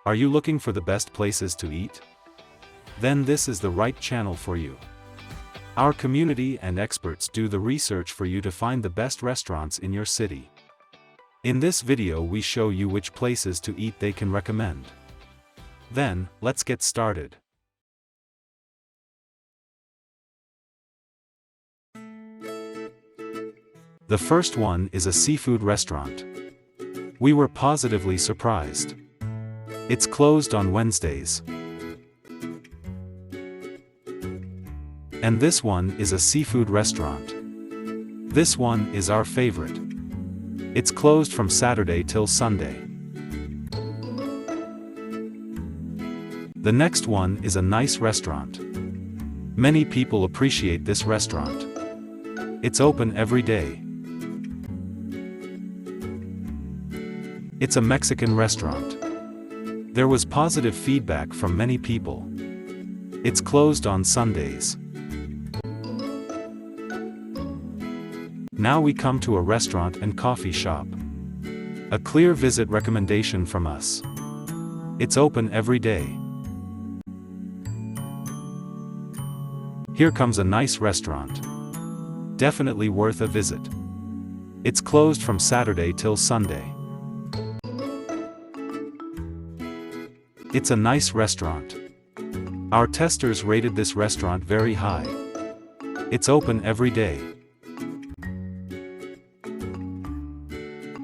Are you looking for the best places to eat? Then this is the right channel for you. Our community and experts do the research for you to find the best restaurants in your city. In this video we show you which places to eat they can recommend. Then, let's get started. The first one is a seafood restaurant. We were positively surprised. It's closed on Wednesdays. And this one is a seafood restaurant. This one is our favorite. It's closed from Saturday till Sunday. The next one is a nice restaurant. Many people appreciate this restaurant. It's open every day. It's a Mexican restaurant. There was positive feedback from many people. It's closed on Sundays. Now we come to a restaurant and coffee shop. A clear visit recommendation from us. It's open every day. Here comes a nice restaurant. Definitely worth a visit. It's closed from Saturday till Sunday. It's a nice restaurant. Our testers rated this restaurant very high. It's open every day.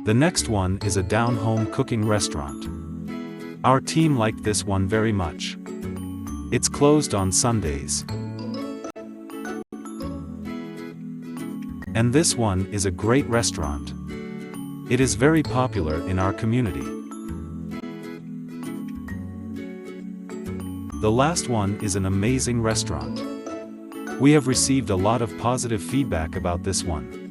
The next one is a down-home cooking restaurant. Our team liked this one very much. It's closed on Sundays. And this one is a great restaurant. It is very popular in our community. The last one is an amazing restaurant. We have received a lot of positive feedback about this one.